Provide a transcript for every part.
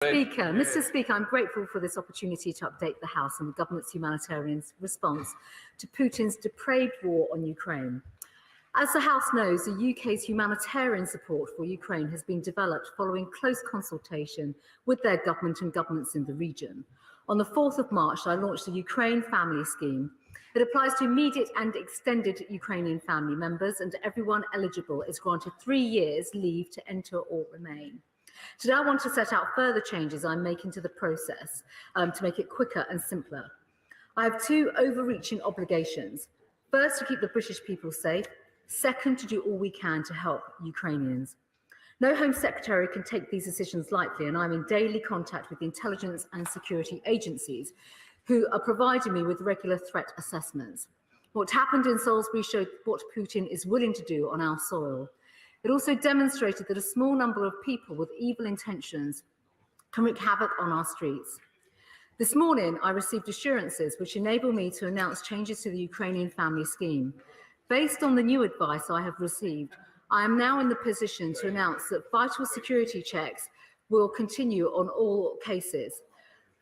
Mr. Speaker, I'm grateful for this opportunity to update the House on the government's humanitarian response to Putin's depraved war on Ukraine. As the House knows, the UK's humanitarian support for Ukraine has been developed following close consultation with their government and governments in the region. On the 4th of March, I launched the Ukraine Family Scheme. It applies to immediate and extended Ukrainian family members, and everyone eligible is granted 3 years leave to enter or remain. Today, I want to set out further changes I'm making to the process to make it quicker and simpler. I have two overreaching obligations. First, to keep the British people safe. Second, to do all we can to help Ukrainians. No Home Secretary can take these decisions lightly, and I'm in daily contact with the intelligence and security agencies who are providing me with regular threat assessments. What happened in Salisbury showed what Putin is willing to do on our soil. It also demonstrated that a small number of people with evil intentions can wreak havoc on our streets. This morning, I received assurances which enable me to announce changes to the Ukrainian Family Scheme. Based on the new advice I have received, I am now in the position to announce that vital security checks will continue on all cases.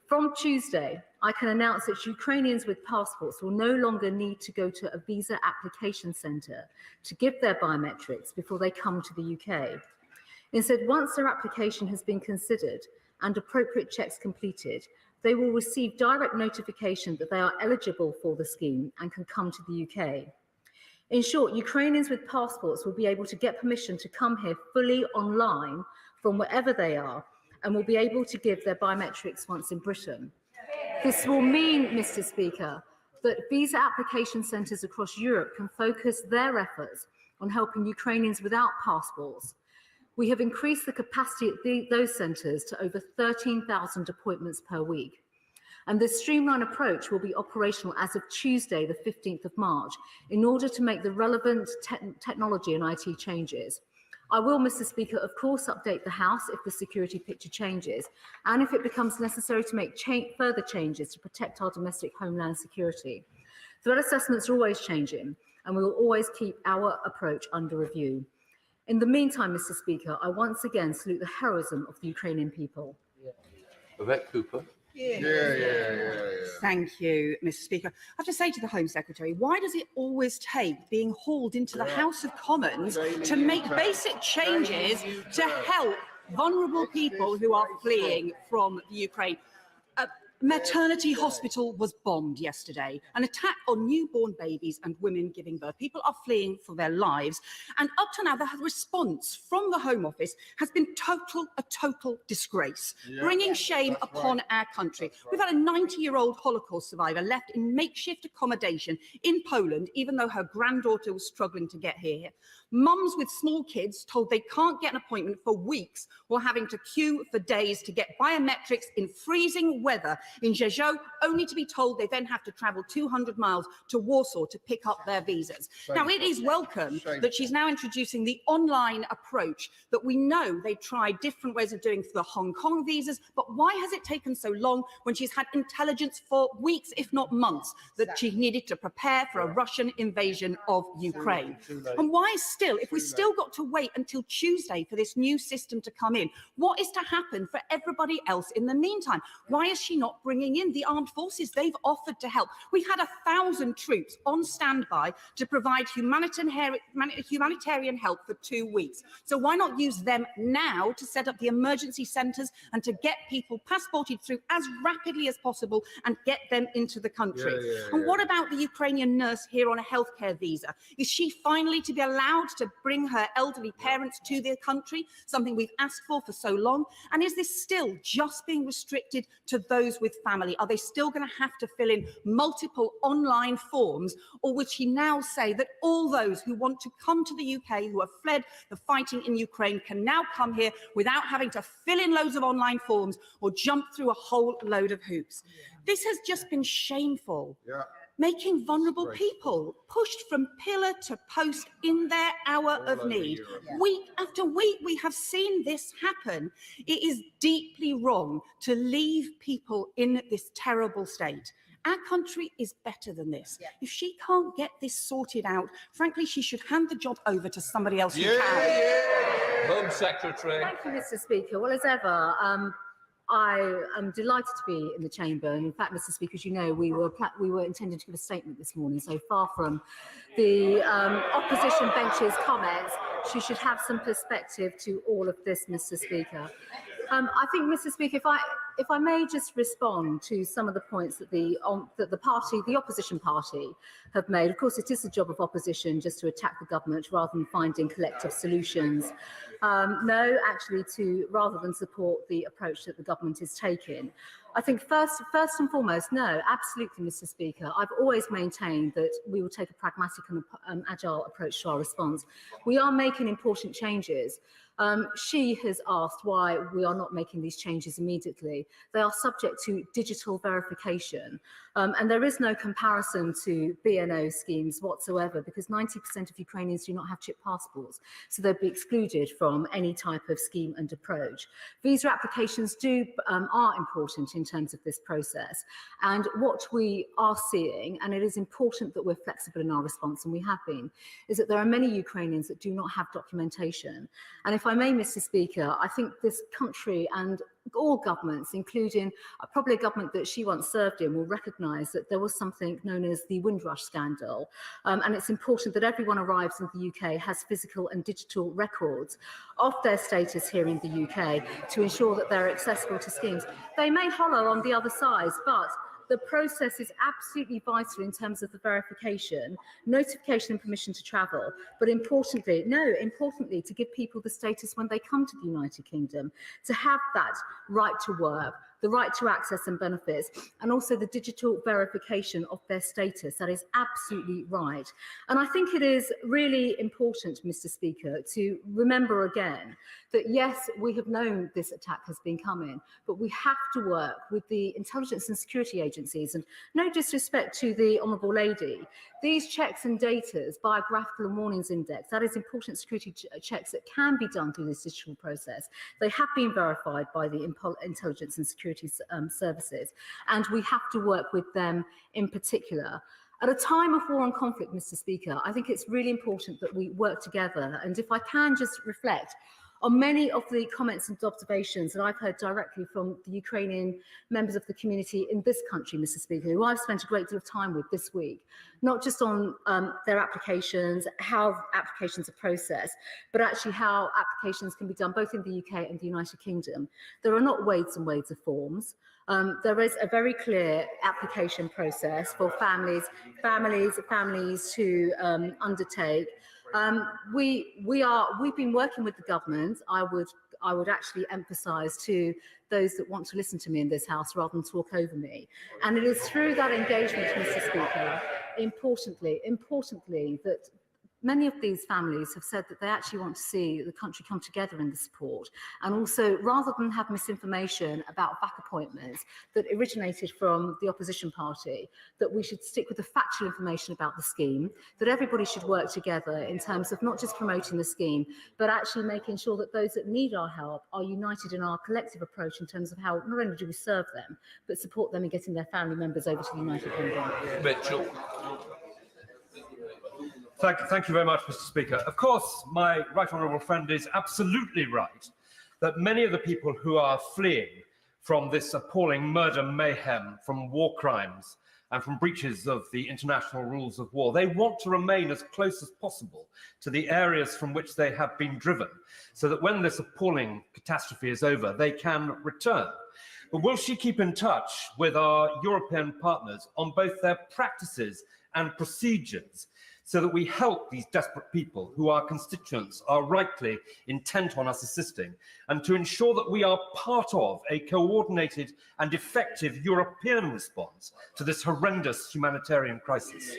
From Tuesday, I can announce that Ukrainians with passports will no longer need to go to a visa application centre to give their biometrics before they come to the UK. Instead, once their application has been considered and appropriate checks completed, they will receive direct notification that they are eligible for the scheme and can come to the UK. In short, Ukrainians with passports will be able to get permission to come here fully online from wherever they are and will be able to give their biometrics once in Britain. This will mean, Mr. Speaker, that visa application centres across Europe can focus their efforts on helping Ukrainians without passports. We have increased the capacity at those centres to over 13,000 appointments per week. And this streamlined approach will be operational as of Tuesday, the 15th of March, in order to make the relevant technology and IT changes. I will, Mr. Speaker, of course, update the House if the security picture changes and if it becomes necessary to make further changes to protect our domestic homeland security. Threat assessments are always changing, and we will always keep our approach under review. In the meantime, Mr. Speaker, I once again salute the heroism of the Ukrainian people. Yvette Cooper. Thank you, Mr. Speaker. I have to say to the Home Secretary, why does it always take being hauled into the House of Commons to make basic changes to help vulnerable people who are fleeing from Ukraine? Maternity hospital was bombed yesterday, an attack on newborn babies and women giving birth. People are fleeing for their lives. And up to now, the response from the Home Office has been a total disgrace, bringing shame upon our country. We've had a 90-year-old Holocaust survivor left in makeshift accommodation in Poland, even though her granddaughter was struggling to get here. Mums with small kids told they can't get an appointment for weeks or having to queue for days to get biometrics in freezing weather in Rzeszów, only to be told they then have to travel 200 miles to Warsaw to pick up their visas. Now, it is welcome that she's now introducing the online approach that we know they tried different ways of doing for the Hong Kong visas, but why has it taken so long when she's had intelligence for weeks, if not months, that she needed to prepare for a Russian invasion of Ukraine? And why still, if we still got to wait until Tuesday for this new system to come in, what is to happen for everybody else in the meantime? Why is she not bringing in the armed forces? They've offered to help. We've had 1,000 troops on standby to provide humanitarian help for 2 weeks. So why not use them now to set up the emergency centres and to get people passported through as rapidly as possible and get them into the country? And what about the Ukrainian nurse here on a healthcare visa? Is she finally to be allowed to bring her elderly parents to the country, something we've asked for so long? And is this still just being restricted to those with family? Are they still going to have to fill in multiple online forms, or would she now say that all those who want to come to the UK, who have fled the fighting in Ukraine, can now come here without having to fill in loads of online forms or jump through a whole load of hoops? This has just been shameful. Making vulnerable people pushed from pillar to post in their hour of need. Week after week, we have seen this happen. It is deeply wrong to leave people in this terrible state. Our country is better than this. If she can't get this sorted out, frankly, she should hand the job over to somebody else who can. Home Secretary. Thank you, Mr. Speaker. Well, as ever, I am delighted to be in the chamber. And in fact, Mr. Speaker, as you know, we were intending to give a statement this morning. So far from the opposition bench's comments, she should have some perspective to all of this, Mr. Speaker. I think, Mr. Speaker, if I may just respond to some of the points that the opposition party have made. Of course, it is the job of opposition just to attack the government rather than finding collective solutions. No, actually, rather than support the approach that the government is taking. I think first and foremost, no, absolutely, Mr. Speaker. I've always maintained that we will take a pragmatic and agile approach to our response. We are making important changes. She has asked why we are not making these changes immediately. They are subject to digital verification, and there is no comparison to BNO schemes whatsoever because 90% of Ukrainians do not have chip passports, so they'd be excluded from any type of scheme and approach. Visa applications are important in terms of this process, and what we are seeing, and it is important that we're flexible in our response, and we have been, is that there are many Ukrainians that do not have documentation. And if I may, Mr. Speaker, I think this country and all governments, including probably a government that she once served in, will recognise that there was something known as the Windrush scandal. And it's important that everyone arrives in the UK has physical and digital records of their status here in the UK to ensure that they're accessible to schemes. They may hollow on the other side, but the process is absolutely vital in terms of the verification, notification and permission to travel, but importantly, to give people the status when they come to the United Kingdom, to have that right to work, the right to access and benefits, and also the digital verification of their status. That is absolutely right. And I think it is really important, Mr. Speaker, to remember again that yes, we have known this attack has been coming, but we have to work with the intelligence and security agencies. And no disrespect to the Honourable Lady, these checks and datas, biographical and warnings index, that is important security checks that can be done through this digital process. They have been verified by the intelligence and security services, and we have to work with them in particular. At a time of war and conflict, Mr. Speaker, I think it's really important that we work together. And if I can just reflect on many of the comments and observations that I've heard directly from the Ukrainian members of the community in this country, Mr. Speaker, who I've spent a great deal of time with this week, not just on their applications, how applications are processed, but actually how applications can be done both in the UK and the United Kingdom. There are not wades and wades of forms. There is a very clear application process for families to undertake. We've been working with the government. I would actually emphasise to those that want to listen to me in this House rather than talk over me. And it is through that engagement, Mr. Speaker, importantly, that many of these families have said that they actually want to see the country come together in the support. And also, rather than have misinformation about back appointments that originated from the opposition party, that we should stick with the factual information about the scheme, that everybody should work together in terms of not just promoting the scheme, but actually making sure that those that need our help are united in our collective approach in terms of how not only do we serve them, but support them in getting their family members over to the United Kingdom. Mitchell. Thank you very much, Mr. Speaker. Of course, my right honourable friend is absolutely right that many of the people who are fleeing from this appalling murder, mayhem, from war crimes and from breaches of the international rules of war, they want to remain as close as possible to the areas from which they have been driven, so that when this appalling catastrophe is over, they can return. But will she keep in touch with our European partners on both their practices and procedures, so that we help these desperate people who our constituents are rightly intent on us assisting, and to ensure that we are part of a coordinated and effective European response to this horrendous humanitarian crisis?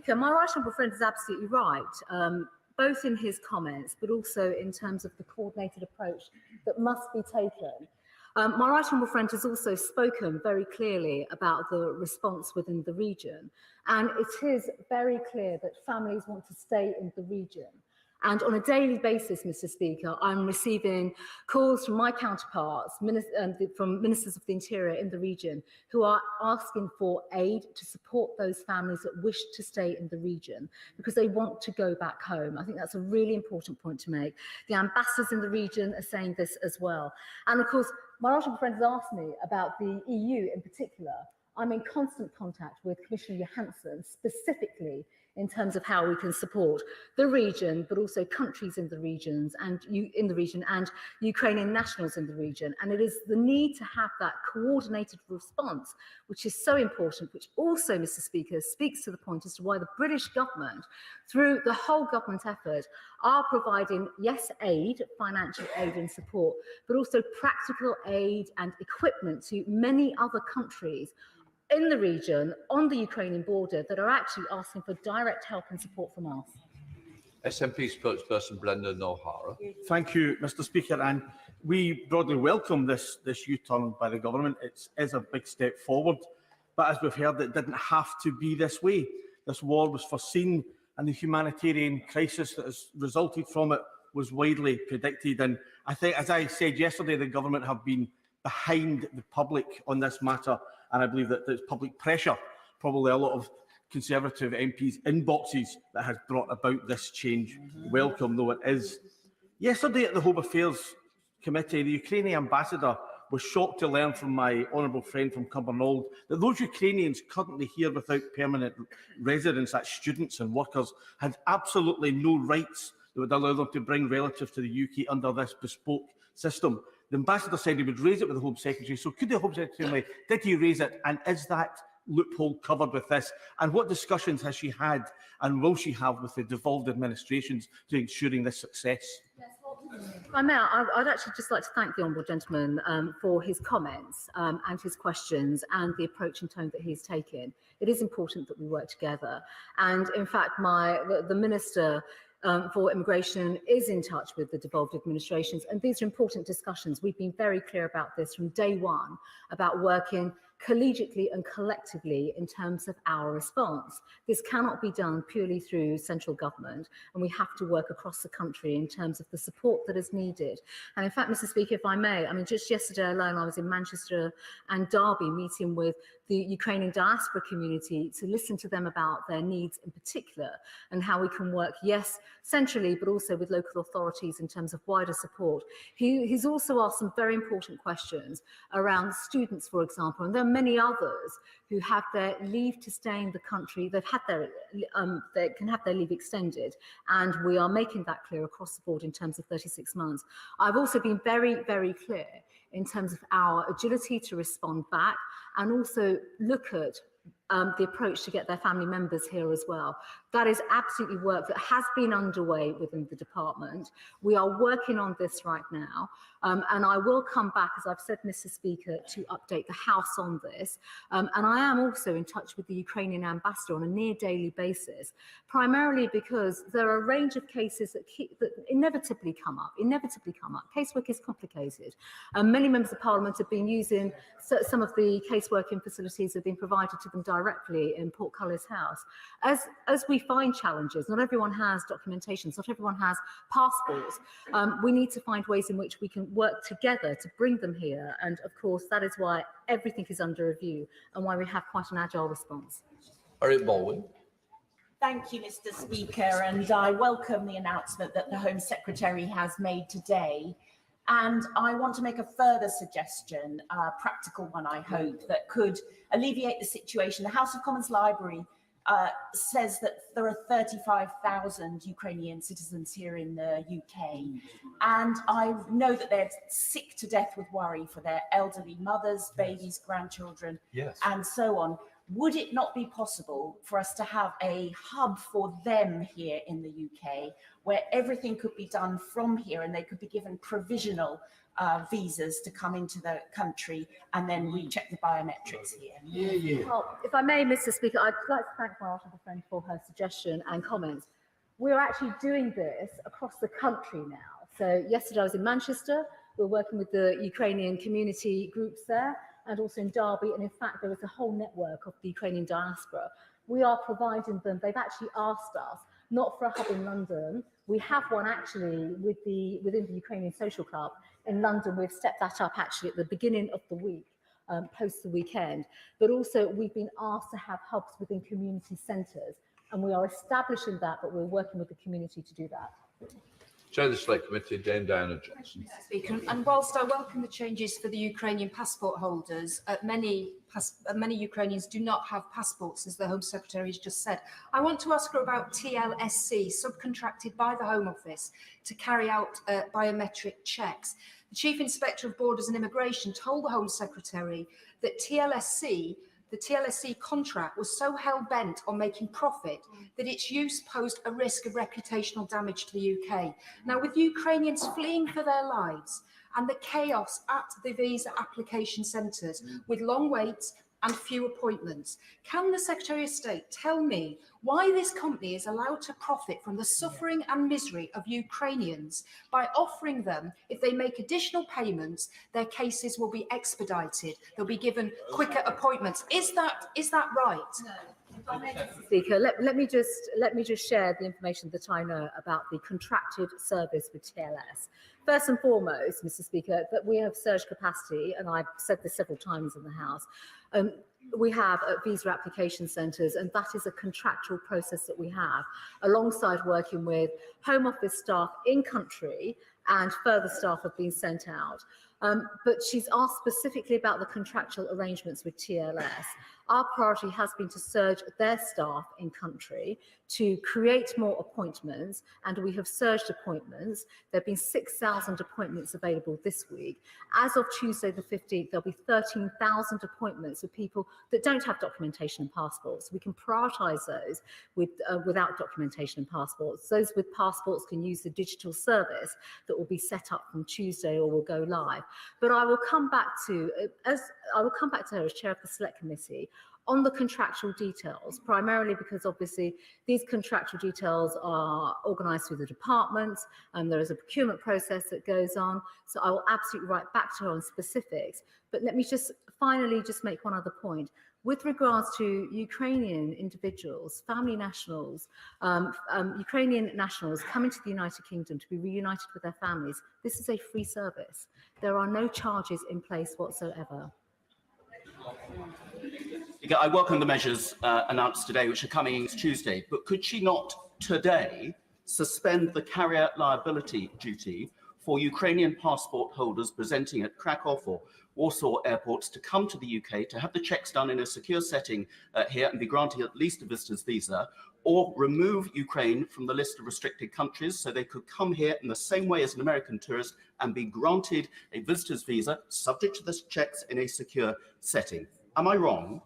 My right honourable friend is absolutely right, both in his comments, but also in terms of the coordinated approach that must be taken. My right honourable friend has also spoken very clearly about the response within the region, and it is very clear that families want to stay in the region. And on a daily basis, Mr. Speaker, I'm receiving calls from my counterparts, from ministers of the interior in the region, who are asking for aid to support those families that wish to stay in the region because they want to go back home. I think that's a really important point to make. The ambassadors in the region are saying this as well. And of course, my honourable friend has asked me about the EU in particular. I'm in constant contact with Commissioner Johansson specifically in terms of how we can support the region, but also countries in the region and Ukrainian nationals in the region. And it is the need to have that coordinated response, which is so important, which also, Mr. Speaker, speaks to the point as to why the British government, through the whole government effort, are providing, yes, aid, financial aid and support, but also practical aid and equipment to many other countries in the region, on the Ukrainian border, that are actually asking for direct help and support from us. SNP spokesperson Brendan O'Hara. Thank you, Mr. Speaker. And we broadly welcome this U-turn by the government. It is a big step forward. But as we've heard, it didn't have to be this way. This war was foreseen, and the humanitarian crisis that has resulted from it was widely predicted. And I think, as I said yesterday, the government have been behind the public on this matter. And I believe that there's public pressure, probably a lot of Conservative MPs' inboxes, that has brought about this change, welcome though it is. Yesterday at the Home Affairs Committee, the Ukrainian ambassador was shocked to learn from my honourable friend from Cumbernauld that those Ukrainians currently here without permanent residence, that's students and workers, had absolutely no rights that would allow them to bring relatives to the UK under this bespoke system. The ambassador said he would raise it with the Home Secretary. So could the Home Secretary, did he raise it, and is that loophole covered with this? And what discussions has she had and will she have with the devolved administrations to ensuring this success? If I may, I'd actually just like to thank the honourable gentleman for his comments and his questions and the approach and tone that he's taken. It is important that we work together. And in fact, the Minister for Immigration is in touch with the devolved administrations, and these are important discussions. We've been very clear about this from day one, about working collegiately and collectively in terms of our response. This cannot be done purely through central government, and we have to work across the country in terms of the support that is needed. And in fact, Mr. Speaker, if I may, I mean, just yesterday alone, I was in Manchester and Derby meeting with the Ukrainian diaspora community to listen to them about their needs in particular and how we can work, yes, centrally, but also with local authorities in terms of wider support. He's also asked some very important questions around students, for example, and there are many others who have their leave to stay in the country. They've had they can have their leave extended, and we are making that clear across the board in terms of 36 months. I've also been very, very clear in terms of our agility to respond back and also look at the approach to get their family members here as well. That is absolutely work that has been underway within the department. We are working on this right now, and I will come back, as I've said, Mr. Speaker, to update the House on this. And I am also in touch with the Ukrainian ambassador on a near daily basis, primarily because there are a range of cases that inevitably come up. Casework is complicated. Many members of Parliament have been using some of the caseworking facilities that have been provided to them directly in Port Calais House. As we find challenges, not everyone has documentations, not everyone has passports. We need to find ways in which we can work together to bring them here. And of course, that is why everything is under review and why we have quite an agile response. Eric Baldwin. Thank you, Mr. Speaker, and I welcome the announcement that the Home Secretary has made today. And I want to make a further suggestion, a practical one, I hope, that could alleviate the situation. The House of Commons Library says that there are 35,000 Ukrainian citizens here in the UK. And I know that they're sick to death with worry for their elderly mothers, babies, grandchildren, and so on. Would it not be possible for us to have a hub for them here in the UK where everything could be done from here and they could be given provisional visas to come into the country and then recheck the biometrics here? Well, if I may, Mr. Speaker, I'd like to thank my honourable friend for her suggestion and comments. We're actually doing this across the country now. So yesterday I was in Manchester. We're working with the Ukrainian community groups there, and also in Derby, and in fact there is a whole network of the Ukrainian diaspora. We are providing them, they've actually asked us, not for a hub in London, We have one actually within the Ukrainian Social Club in London. We've stepped that up actually at the beginning of the week, post the weekend. But also we've been asked to have hubs within community centres, and we are establishing that, but we're working with the community to do that. Chair of the Select Committee, Dame Diana Johnson. Speaker, and whilst I welcome the changes for the Ukrainian passport holders, many Ukrainians do not have passports, as the Home Secretary has just said. I want to ask her about TLSC, subcontracted by the Home Office to carry out biometric checks. The Chief Inspector of Borders and Immigration told the Home Secretary that the TLSC contract was so hell-bent on making profit that its use posed a risk of reputational damage to the UK. Now, with Ukrainians fleeing for their lives and the chaos at the visa application centres with long waits and few appointments, can the Secretary of State tell me why this company is allowed to profit from the suffering and misery of Ukrainians by offering them, if they make additional payments, their cases will be expedited, they'll be given quicker appointments? Is that right? No. Speaker, let me just share the information that I know about the contracted service with TLS. First and foremost, Mr. Speaker, that we have surge capacity, and I've said this several times in the House. We have visa application centres, and that is a contractual process that we have, alongside working with Home Office staff in country, and further staff have been sent out. But she's asked specifically about the contractual arrangements with TLS. Our priority has been to surge their staff in country to create more appointments, and we have surged appointments. There have been 6,000 appointments available this week. As of Tuesday the 15th, there'll be 13,000 appointments with people that don't have documentation and passports. We can prioritise those without documentation and passports. Those with passports can use the digital service that will be set up from Tuesday or will go live. But I will come back to her as chair of the Select Committee on the contractual details, primarily because obviously these contractual details are organised through the departments, and there is a procurement process that goes on. So I will absolutely write back to her on specifics. But let me just finally just make one other point. With regards to Ukrainian individuals, family nationals, Ukrainian nationals coming to the United Kingdom to be reunited with their families, this is a free service. There are no charges in place whatsoever. I welcome the measures announced today, which are coming Tuesday, but could she not today suspend the carrier liability duty for Ukrainian passport holders presenting at Krakow or Warsaw airports to come to the UK to have the checks done in a secure setting here and be granted at least a visitor's visa, or remove Ukraine from the list of restricted countries so they could come here in the same way as an American tourist and be granted a visitor's visa subject to the checks in a secure setting? Am I wrong?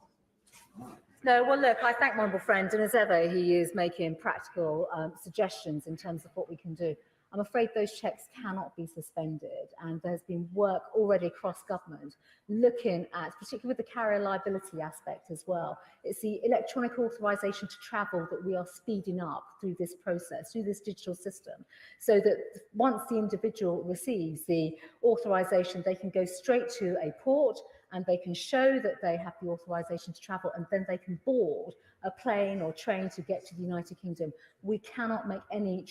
No, well, look, I thank my honourable friend, and as ever, he is making practical suggestions in terms of what we can do. I'm afraid those checks cannot be suspended, and there's been work already across government looking at, particularly with the carrier liability aspect as well. It's the electronic authorisation to travel that we are speeding up through this process, through this digital system, so that once the individual receives the authorisation, they can go straight to a port and they can show that they have the authorisation to travel, and then they can board a plane or train to get to the United Kingdom. We cannot make any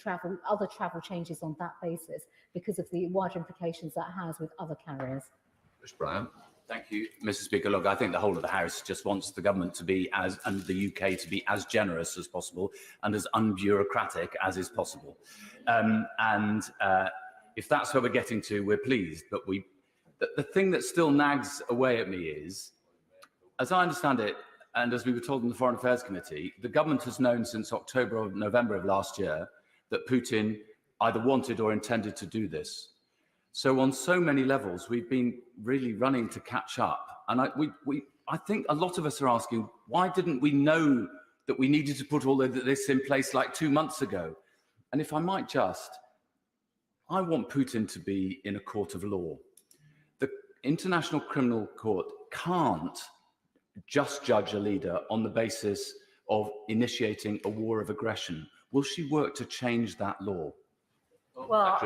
other travel changes on that basis because of the wider implications that has with other carriers. Mr. Bryan. Thank you, Mr. Speaker. Look, I think the whole of the House just wants the government to be and the UK to be as generous as possible and as unbureaucratic as is possible. If that's where we're getting to, we're pleased. But the thing that still nags away at me is, as I understand it, and as we were told in the Foreign Affairs Committee, the government has known since October or November of last year that Putin either wanted or intended to do this. So on so many levels, we've been really running to catch up. And I think a lot of us are asking, why didn't we know that we needed to put all of this in place like 2 months ago? And if I might I want Putin to be in a court of law. The International Criminal Court can't just judge a leader on the basis of initiating a war of aggression. Will she work to change that law? Well,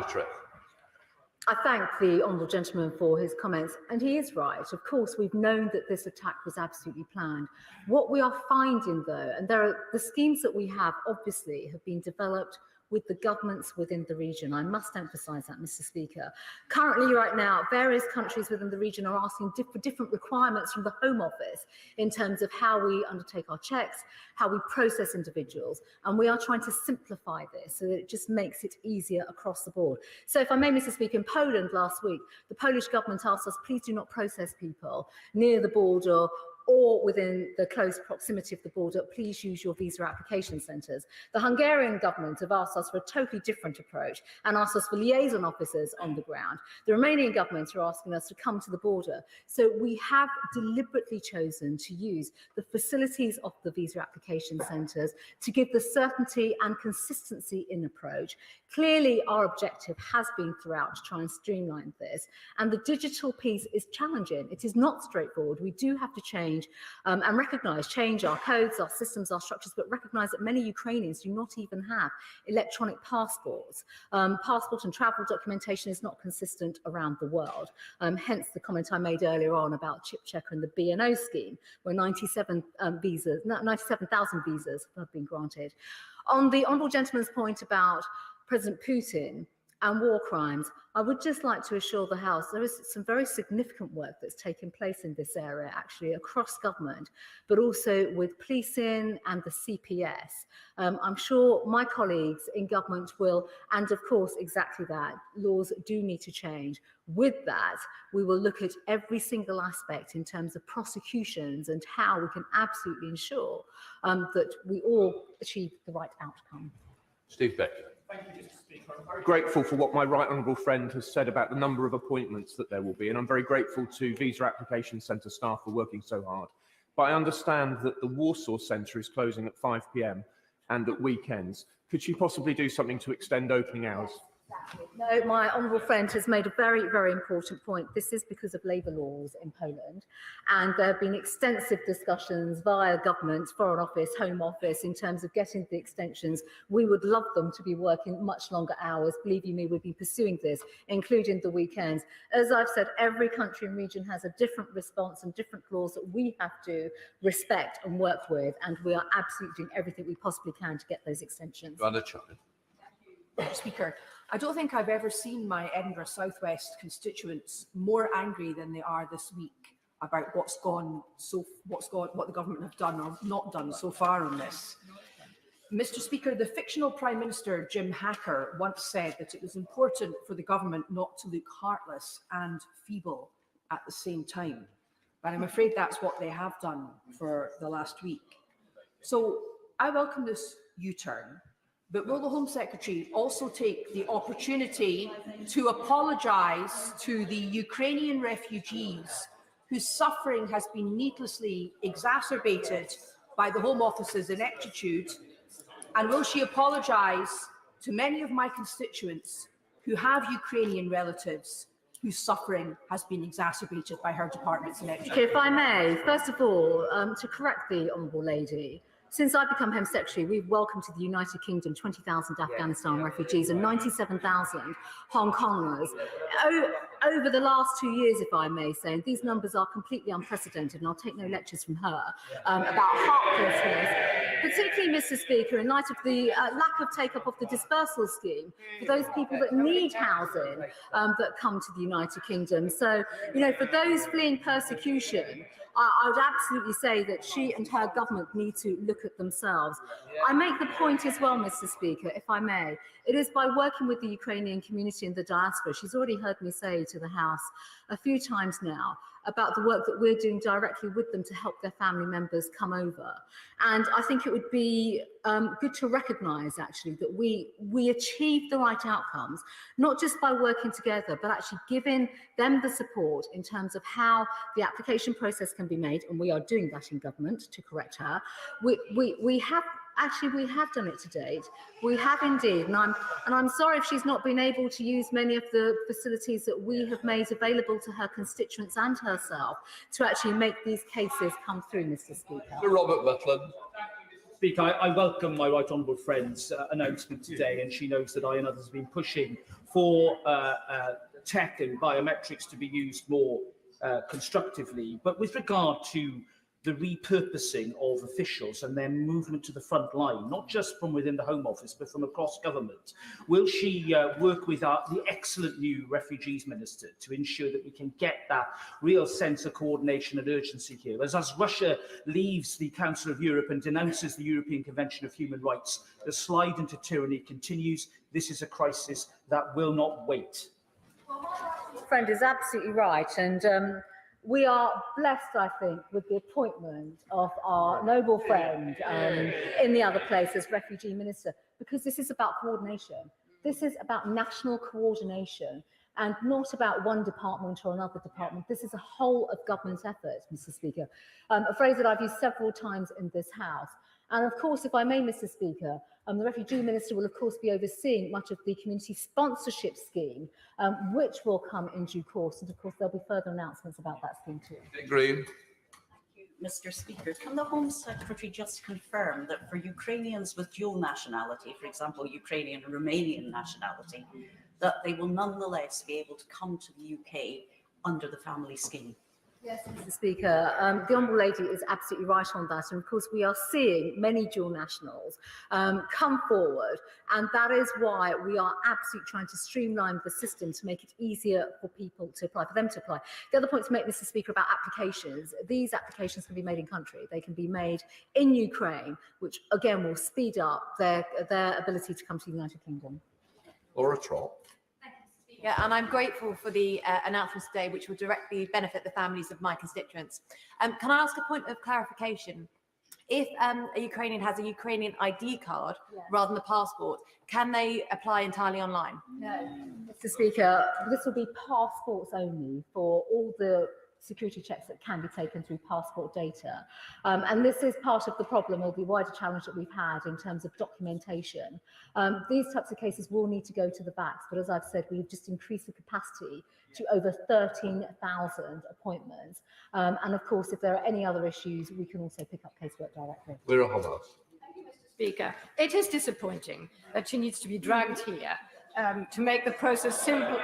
I thank the honourable gentleman for his comments, and he is right. Of course, we've known that this attack was absolutely planned. What we are finding, though, and the schemes that we have obviously have been developed with the governments within the region. I must emphasise that, Mr. Speaker. Currently, right now, various countries within the region are asking for different requirements from the Home Office in terms of how we undertake our checks, how we process individuals, and we are trying to simplify this so that it just makes it easier across the board. So if I may, Mr. Speaker, in Poland last week, the Polish government asked us, please do not process people near the border or within the close proximity of the border, please use your visa application centres. The Hungarian government have asked us for a totally different approach and asked us for liaison officers on the ground. The Romanian government are asking us to come to the border. So we have deliberately chosen to use the facilities of the visa application centres to give the certainty and consistency in approach. Clearly, our objective has been throughout to try and streamline this. And the digital piece is challenging. It is not straightforward. We do have to change and change our codes, our systems, our structures, but recognise that many Ukrainians do not even have electronic passports. Passport and travel documentation is not consistent around the world. Hence the comment I made earlier on about Chip Checker and the BNO scheme, where 97,000 visas have been granted. On the Honourable Gentleman's point about President Putin and war crimes, I would just like to assure the House there is some very significant work that's taken place in this area, actually, across government, but also with policing and the CPS. I'm sure my colleagues in government will, and of course, exactly that, laws do need to change. With that, we will look at every single aspect in terms of prosecutions and how we can absolutely ensure that we all achieve the right outcome. Steve Becker. Thank you, Mr. Speaker. I'm very grateful for what my right honourable friend has said about the number of appointments that there will be, and I'm very grateful to Visa Application Centre staff for working so hard. But I understand that the Warsaw Centre is closing at 5 p.m. and at weekends. Could she possibly do something to extend opening hours? No, my honourable friend has made a very, very important point. This is because of labour laws in Poland, and there have been extensive discussions via government, Foreign Office, Home Office, in terms of getting the extensions. We would love them to be working much longer hours. Believe you me, we've been pursuing this, including the weekends. As I've said, every country and region has a different response and different laws that we have to respect and work with, and we are absolutely doing everything we possibly can to get those extensions. Mr. Speaker, I don't think I've ever seen my Edinburgh South West constituents more angry than they are this week about what the government have done or not done so far on this. Mr. Speaker, the fictional Prime Minister Jim Hacker once said that it was important for the government not to look heartless and feeble at the same time. But I'm afraid that's what they have done for the last week. So I welcome this U-turn. But will the Home Secretary also take the opportunity to apologise to the Ukrainian refugees whose suffering has been needlessly exacerbated by the Home Office's ineptitude? And will she apologise to many of my constituents who have Ukrainian relatives whose suffering has been exacerbated by her department's ineptitude? If I may, first of all, to correct the Honourable Lady, since I've become Home Secretary, we've welcomed to the United Kingdom 20,000 Afghanistan refugees and 97,000 Hong Kongers. Over the last 2 years, if I may say, and these numbers are completely unprecedented, and I'll take no lectures from her about heartlessness, particularly, Mr. Speaker, in light of the lack of take-up of the dispersal scheme for those people that need housing that come to the United Kingdom. So, you know, for those fleeing persecution, I would absolutely say that she and her government need to look at themselves. I make the point as well, Mr. Speaker, if I may, it is by working with the Ukrainian community in the diaspora. She's already heard me say to the House a few times now about the work that we're doing directly with them to help their family members come over. And I think it would be good to recognise, actually, that we achieve the right outcomes, not just by working together, but actually giving them the support in terms of how the application process can be made, and we are doing that in government, to correct her. We have done it to date. We have indeed, and I'm sorry if she's not been able to use many of the facilities that we have made available to her constituents and herself to actually make these cases come through, Mr. Speaker. Robert Rutland. Speaker, I welcome my right honourable friend's announcement today, and she knows that I and others have been pushing for tech and biometrics to be used more constructively. But with regard to the repurposing of officials and their movement to the front line, not just from within the Home Office, but from across government? Will she work with the excellent new Refugees Minister to ensure that we can get that real sense of coordination and urgency here? As Russia leaves the Council of Europe and denounces the European Convention of Human Rights, the slide into tyranny continues. This is a crisis that will not wait. My friend is absolutely right, and we are blessed, I think, with the appointment of our noble friend in the other place as Refugee Minister, because this is about coordination. This is about national coordination and not about one department or another department. This is a whole of government effort, Mr. Speaker, a phrase that I've used several times in this House. And of course, if I may, Mr. Speaker, the Refugee Minister will of course be overseeing much of the community sponsorship scheme, which will come in due course. And of course, there'll be further announcements about that scheme too. Green. Mr. Speaker, can the Home Secretary just confirm that for Ukrainians with dual nationality, for example, Ukrainian and Romanian nationality, that they will nonetheless be able to come to the UK under the family scheme? Yes, Mr. Speaker, the Honourable Lady is absolutely right on that. And of course, we are seeing many dual nationals come forward. And that is why we are absolutely trying to streamline the system to make it easier for people to apply, for them to apply. The other point to make, Mr. Speaker, about applications, these applications can be made in country. They can be made in Ukraine, which again will speed up their ability to come to the United Kingdom. Laura Trott. Yeah, and I'm grateful for the announcements today, which will directly benefit the families of my constituents. Can I ask a point of clarification? If a Ukrainian has a Ukrainian ID card rather than a passport, can they apply entirely online? No, Mr. Speaker, this will be passports only for all the security checks that can be taken through passport data. And this is part of the problem or the wider challenge that we've had in terms of documentation. These types of cases will need to go to the VACs, but as I've said, we've just increased the capacity to over 13,000 appointments. And of course, if there are any other issues, we can also pick up casework directly. We're a Hamas. Speaker, it is disappointing that she needs to be dragged here to make the process simpler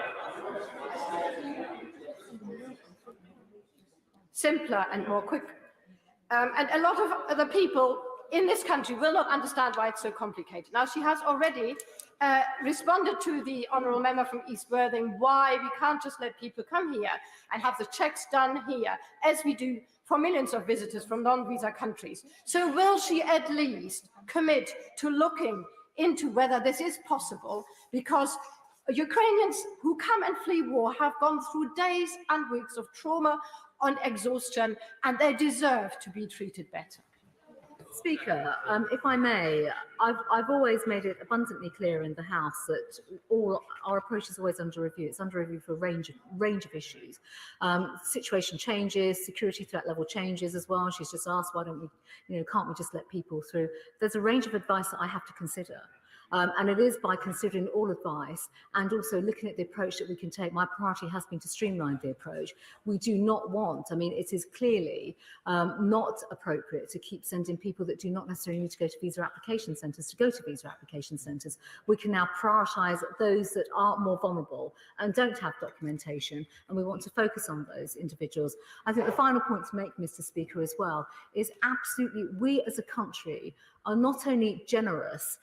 and more quick. And a lot of other people in this country will not understand why it's so complicated. Now, she has already responded to the honourable member from East Worthing why we can't just let people come here and have the checks done here, as we do for millions of visitors from non-visa countries. So will she at least commit to looking into whether this is possible? Because Ukrainians who come and flee war have gone through days and weeks of trauma on exhaustion, and they deserve to be treated better. Speaker, if I may, I've always made it abundantly clear in the House that all our approach is always under review. It's under review for a range of issues. Situation changes, security threat level changes as well. She's just asked, why don't we, can't we just let people through? There's a range of advice that I have to consider. And it is by considering all advice and also looking at the approach that we can take. My priority has been to streamline the approach. We do not want, it is clearly not appropriate to keep sending people that do not necessarily need to go to visa application centres to go to visa application centres. We can now prioritise those that are more vulnerable and don't have documentation, and we want to focus on those individuals. I think the final point to make, Mr. Speaker, as well, is absolutely we as a country are not only generous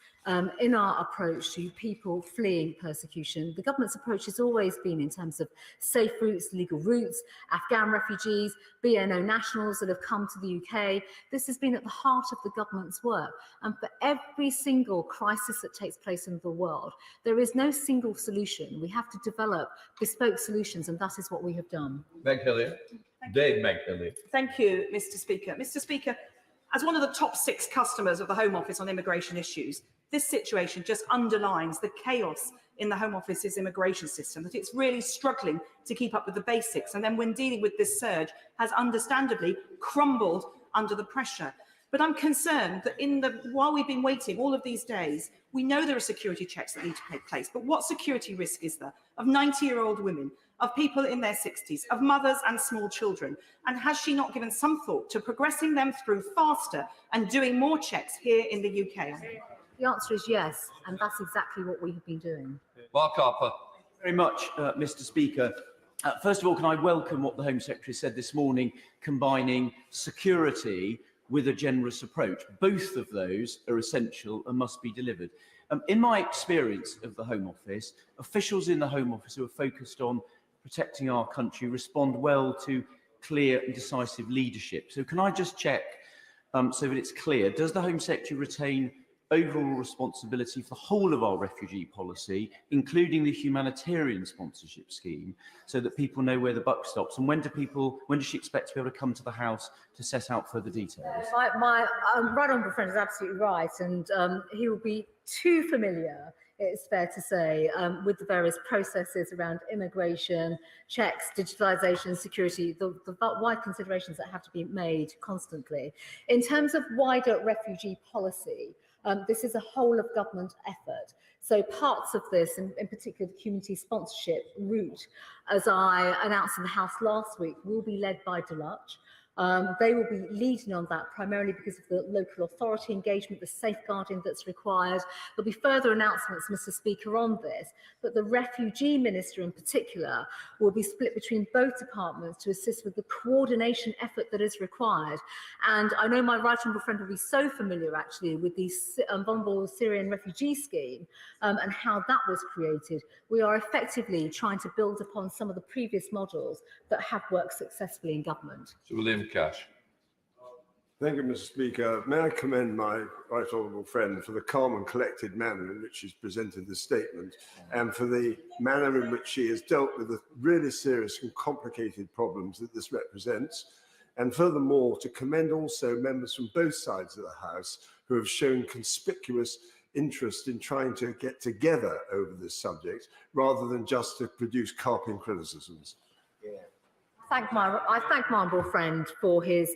in our approach to people fleeing persecution. The government's approach has always been in terms of safe routes, legal routes, Afghan refugees, BNO nationals that have come to the UK. This has been at the heart of the government's work. And for every single crisis that takes place in the world, there is no single solution. We have to develop bespoke solutions, and that is what we have done. Meg Hillier. Dave Meg Hillier. Thank you, Mr. Speaker. Mr. Speaker, as one of the top 6 customers of the Home Office on immigration issues, this situation just underlines the chaos in the Home Office's immigration system, that it's really struggling to keep up with the basics. And then when dealing with this surge, has understandably crumbled under the pressure. But I'm concerned that while we've been waiting all of these days, we know there are security checks that need to take place. But what security risk is there of 90-year-old women, of people in their 60s, of mothers and small children? And has she not given some thought to progressing them through faster and doing more checks here in the UK? The answer is yes, and that's exactly what we have been doing. Mark Harper. Very much, Mr. Speaker. First of all, can I welcome what the Home Secretary said this morning, combining security with a generous approach. Both of those are essential and must be delivered. In my experience of the Home Office, officials in the Home Office who are focused on protecting our country respond well to clear and decisive leadership. So can I just check so that it's clear, does the Home Secretary retain overall responsibility for the whole of our refugee policy, including the humanitarian sponsorship scheme, so that people know where the buck stops? And when does she expect to be able to come to the House to set out further details? My right honourable friend is absolutely right, and he will be too familiar, it's fair to say, with the various processes around immigration, checks, digitalisation, security, the wide considerations that have to be made constantly. In terms of wider refugee policy, this is a whole of government effort. So parts of this, in particular the community sponsorship route, as I announced in the House last week, will be led by Deluxe. They will be leading on that primarily because of the local authority engagement, the safeguarding that's required. There'll be further announcements, Mr. Speaker, on this, but the Refugee Minister in particular will be split between both departments to assist with the coordination effort that is required. And I know my right honourable friend will be so familiar actually with the vulnerable Syrian refugee scheme and how that was created. We are effectively trying to build upon some of the previous models that have worked successfully in government. Sir William Cash. Thank you, Mr. Speaker. May I commend my right honourable friend for the calm and collected manner in which she's presented the statement and for the manner in which she has dealt with the really serious and complicated problems that this represents. And furthermore, to commend also members from both sides of the House who have shown conspicuous interest in trying to get together over this subject rather than just to produce carping criticisms. I thank my honourable friend for his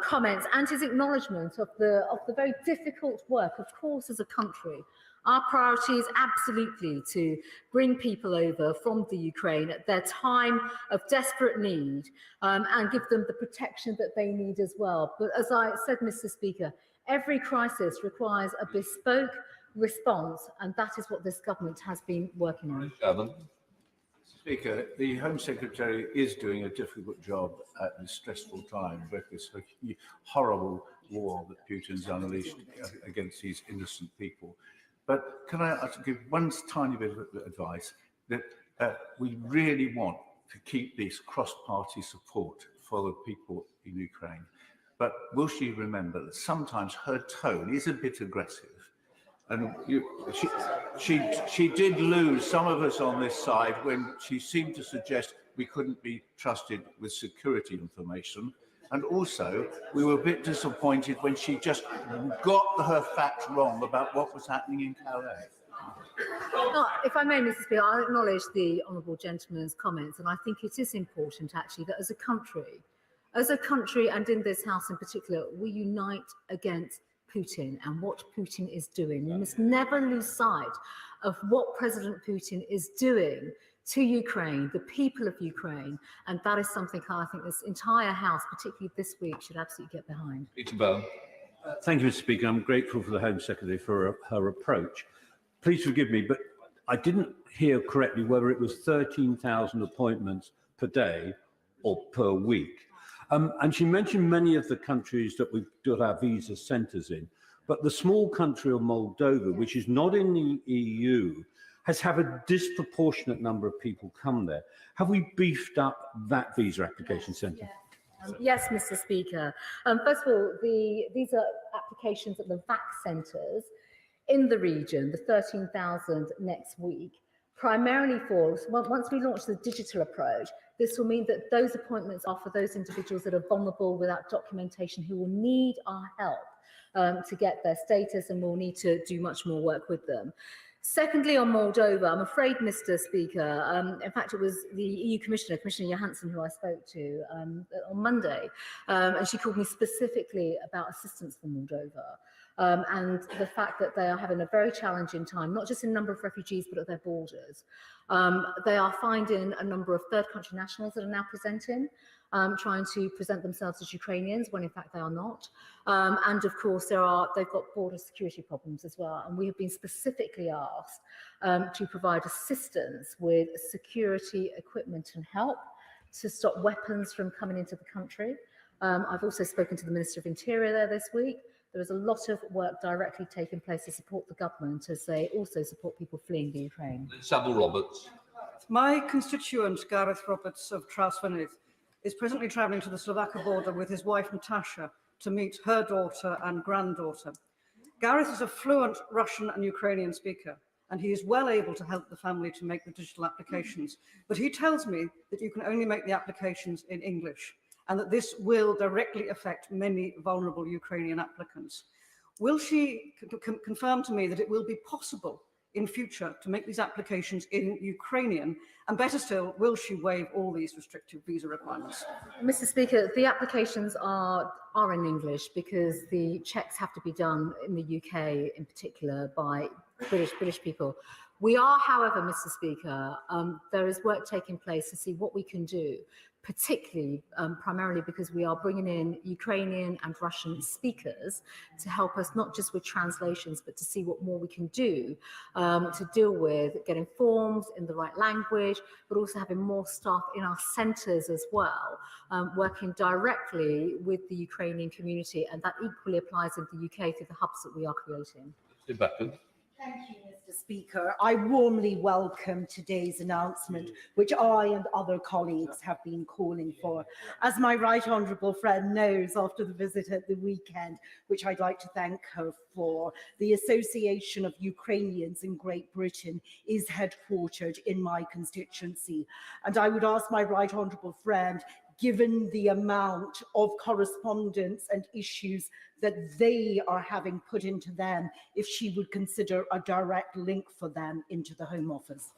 comments and his acknowledgement of the very difficult work. Of course, as a country, our priority is absolutely to bring people over from the Ukraine at their time of desperate need and give them the protection that they need as well. But as I said, Mr. Speaker, every crisis requires a bespoke response, and that is what this government has been working on. Speaker, the Home Secretary is doing a difficult job at this stressful time with this horrible war that Putin's unleashed against these innocent people. But can I give one tiny bit of advice that we really want to keep this cross-party support for the people in Ukraine. But will she remember that sometimes her tone is a bit aggressive? And she did lose some of us on this side when she seemed to suggest we couldn't be trusted with security information. And also, we were a bit disappointed when she just got her facts wrong about what was happening in Calais. If I may, Mrs. Speaker, I acknowledge the honourable gentleman's comments, and I think it is important, actually, that as a country, and in this House in particular, we unite against Putin and what Putin is doing. We must never lose sight of what President Putin is doing to Ukraine, the people of Ukraine, and that is something I think this entire House, particularly this week, should absolutely get behind. Peter Bell. Thank you, Mr. Speaker. I'm grateful for the Home Secretary for her approach. Please forgive me, but I didn't hear correctly whether it was 13,000 appointments per day or per week. And she mentioned many of the countries that we've got our visa centres in, but the small country of Moldova, which is not in the EU, has had a disproportionate number of people come there. Have we beefed up that visa application centre? Yes, Mr. Speaker. First of all, these are applications at the VAC centres in the region, the 13,000 next week, primarily for, once we launch the digital approach, this will mean that those appointments are for those individuals that are vulnerable without documentation who will need our help to get their status, and we'll need to do much more work with them. Secondly, on Moldova, I'm afraid, Mr. Speaker, in fact, it was the EU Commissioner, Commissioner Johansson, who I spoke to on Monday, and she called me specifically about assistance for Moldova. And the fact that they are having a very challenging time, not just in number of refugees, but at their borders. They are finding a number of third country nationals that are now presenting. trying to present themselves as Ukrainians when in fact they are not. And of course, they've got border security problems as well. And we have been specifically asked to provide assistance with security equipment and help to stop weapons from coming into the country. I've also spoken to the Minister of Interior there this week. There is a lot of work directly taking place to support the government as they also support people fleeing the Ukraine. Samuel Roberts. My constituent, Gareth Roberts of Trawsfynydd, is presently travelling to the Slovakia border with his wife, Natasha, to meet her daughter and granddaughter. Gareth is a fluent Russian and Ukrainian speaker, and he is well able to help the family to make the digital applications. But he tells me that you can only make the applications in English, and that this will directly affect many vulnerable Ukrainian applicants. Will she confirm to me that it will be possible in future to make these applications in Ukrainian? And better still, will she waive all these restrictive visa requirements? Mr. Speaker, the applications are in English because the checks have to be done in the UK in particular by British people. We are, however, Mr. Speaker, there is work taking place to see what we can do, particularly primarily because we are bringing in Ukrainian and Russian speakers to help us not just with translations, but to see what more we can do to deal with getting forms in the right language, but also having more staff in our centres as well, working directly with the Ukrainian community. And that equally applies in the UK through the hubs that we are creating. Thank you, Mr. Speaker. I warmly welcome today's announcement, which I and other colleagues have been calling for. As my right honourable friend knows, after the visit at the weekend, which I'd like to thank her for, the Association of Ukrainians in Great Britain is headquartered in my constituency. And I would ask my right honourable friend, given the amount of correspondence and issues that they are having put into them, if she would consider a direct link for them into the Home Office.